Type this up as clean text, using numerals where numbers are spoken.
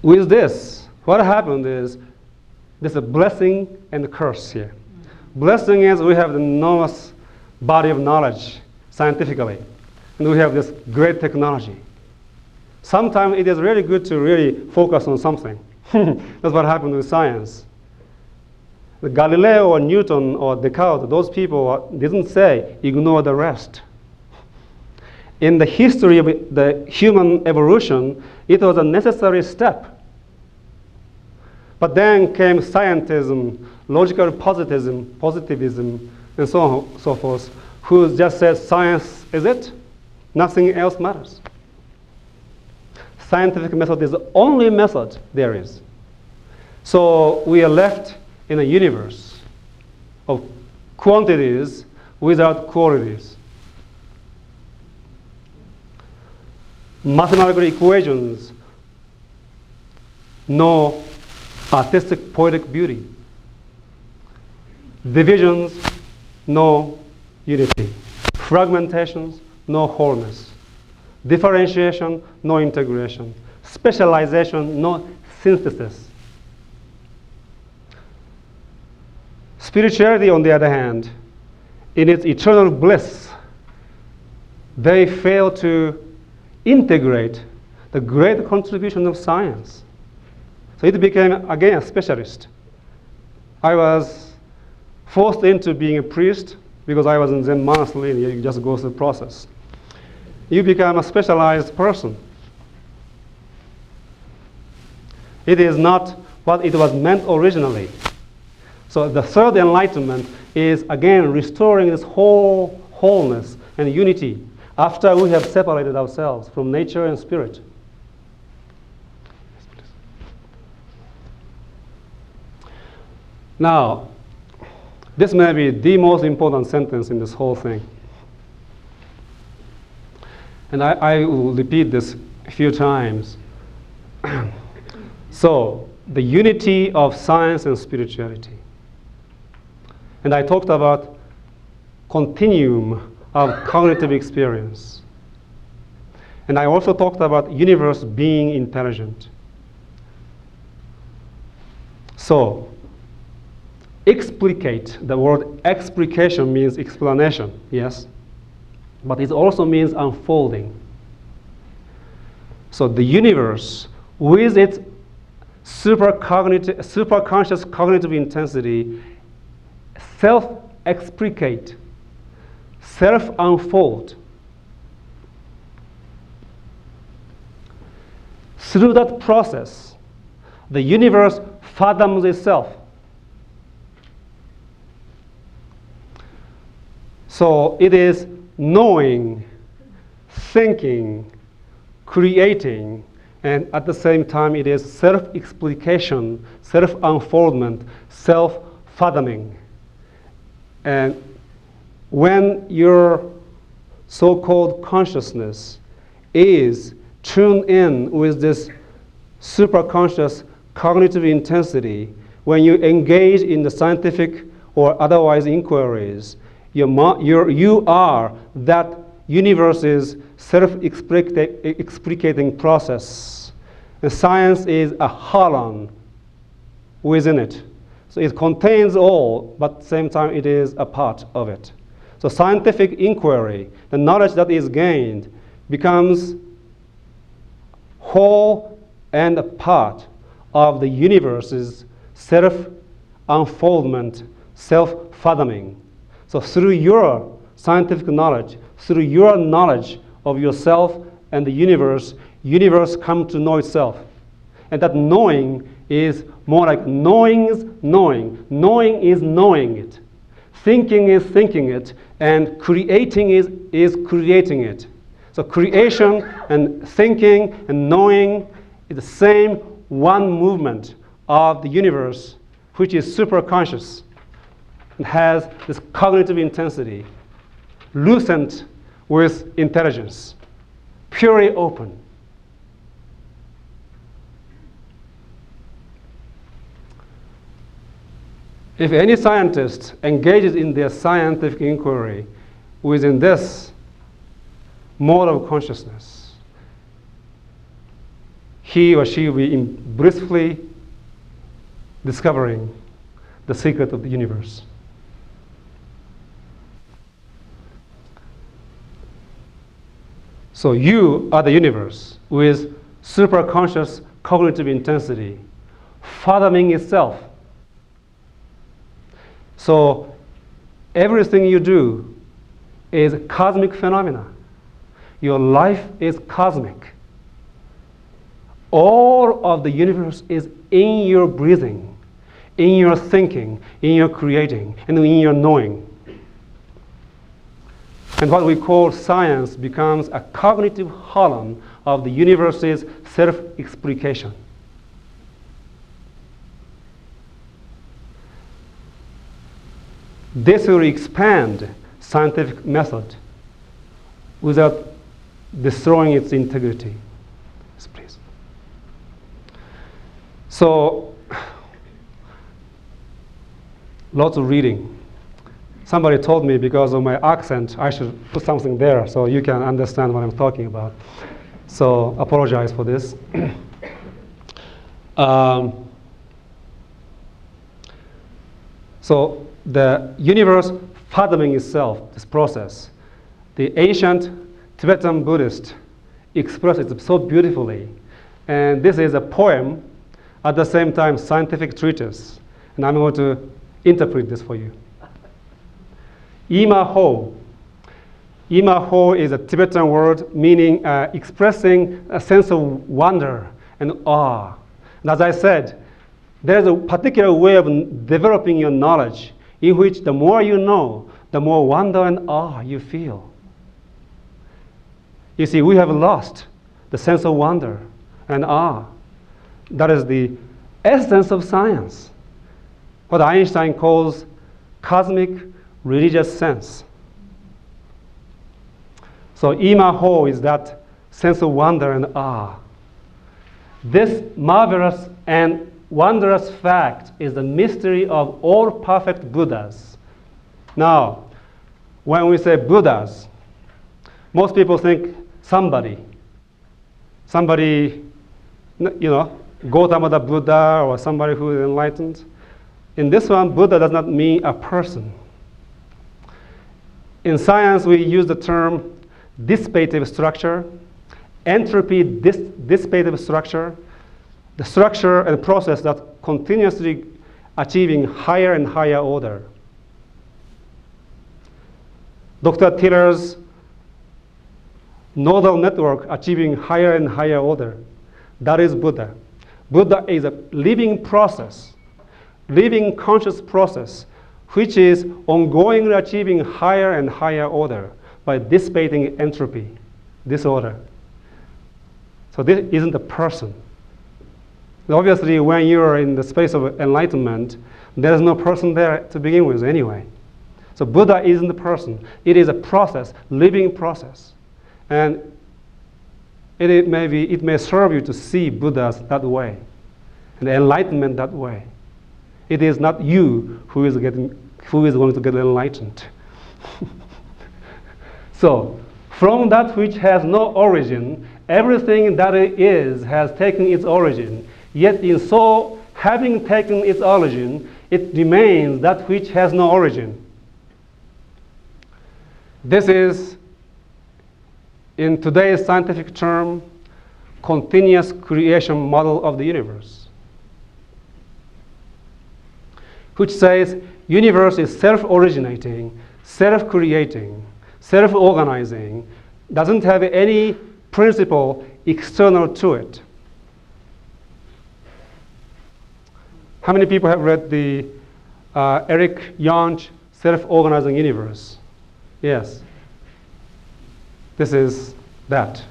with this, what happened is there's a blessing and a curse here. Blessing is we have the enormous body of knowledge scientifically, and we have this great technology. Sometimes it is really good to really focus on something. That's what happened with science. The Galileo or Newton or Descartes, those people didn't say ignore the rest. In the history of the human evolution, it was a necessary step. But then came scientism, logical positivism, and so on, so forth, who just said science is it, nothing else matters. Scientific method is the only method there is. So we are left in a universe of quantities without qualities. Mathematical equations, no artistic poetic beauty. Divisions, no unity. Fragmentations, no wholeness. Differentiation, no integration. Specialization, no synthesis. Spirituality, on the other hand, in its eternal bliss, they fail to integrate the great contribution of science. So it became, again, a specialist. I was forced into being a priest because I was in Zen monastery, and you just go through the process. You become a specialized person. It is not what it was meant originally. So the third enlightenment is, again, restoring this wholeness and unity after we have separated ourselves from nature and spirit. Now, this may be the most important sentence in this whole thing. And I will repeat this a few times. So, the unity of science and spirituality. And I talked about continuum of cognitive experience. And I also talked about universe being intelligent. So, explicate, the word explication means explanation, yes? But it also means unfolding. So the universe, with its superconscious cognitive intensity, self-explicate, self-unfold. Through that process, the universe fathoms itself. So it is knowing, thinking, creating, and at the same time it is self-explication, self-unfoldment, self-fathoming. And when your so-called consciousness is tuned in with this superconscious cognitive intensity, when you engage in the scientific or otherwise inquiries, you are that universe's self-explicating process. And science is a holon within it. So it contains all, but at the same time it is a part of it. So scientific inquiry, the knowledge that is gained, becomes whole and a part of the universe's self-unfoldment, self-fathoming. So through your scientific knowledge, through your knowledge of yourself and the universe comes to know itself. And that knowing is more like knowing is knowing. Knowing is knowing it. Thinking is thinking it. And creating is creating it. So creation and thinking and knowing is the same one movement of the universe, which is superconscious. It has this cognitive intensity, lucent with intelligence, purely open. If any scientist engages in their scientific inquiry within this mode of consciousness, he or she will be blissfully discovering the secret of the universe. So you are the universe with superconscious cognitive intensity, fathoming itself. So everything you do is cosmic phenomena. Your life is cosmic. All of the universe is in your breathing, in your thinking, in your creating, and in your knowing. And what we call science becomes a cognitive column of the universe's self-explication. This will expand scientific method without destroying its integrity. Yes, please. So, lots of reading. Somebody told me because of my accent, I should put something there so you can understand what I'm talking about. So, apologize for this. So, the universe fathoming itself, this process, the ancient Tibetan Buddhist express it so beautifully. And this is a poem, at the same time scientific treatise. And I'm going to interpret this for you. Imaho. Imaho is a Tibetan word meaning expressing a sense of wonder and awe. And as I said, there's a particular way of developing your knowledge in which the more you know, the more wonder and awe you feel. You see, we have lost the sense of wonder and awe. That is the essence of science, what Einstein calls cosmic religious sense. So Imaho is that sense of wonder and awe. This marvelous and wondrous fact is the mystery of all perfect Buddhas. Now, when we say Buddhas, most people think somebody, Gautama the Buddha or somebody who is enlightened. In this one, Buddha does not mean a person. In science, we use the term dissipative structure, entropy dissipative structure, the structure and process that continuously achieving higher and higher order. Dr. Tiller's nodal network achieving higher and higher order. That is Buddha. Buddha is a living process, living conscious process, which is ongoingly achieving higher and higher order by dissipating entropy, disorder. So this isn't a person. Obviously, when you're in the space of enlightenment, there's no person there to begin with anyway. So Buddha isn't a person. It is a process, living process. And it may serve you to see Buddhas that way, and enlightenment that way. It is not you who is going to get enlightened. So, from that which has no origin, everything that it is has taken its origin. Yet in so having taken its origin, it remains that which has no origin. This is, in today's scientific term, continuous creation model of the universe, which says universe is self-originating, self-creating, self-organizing, doesn't have any principle external to it. How many people have read the Eric Jahn Self-Organizing Universe? Yes. This is that.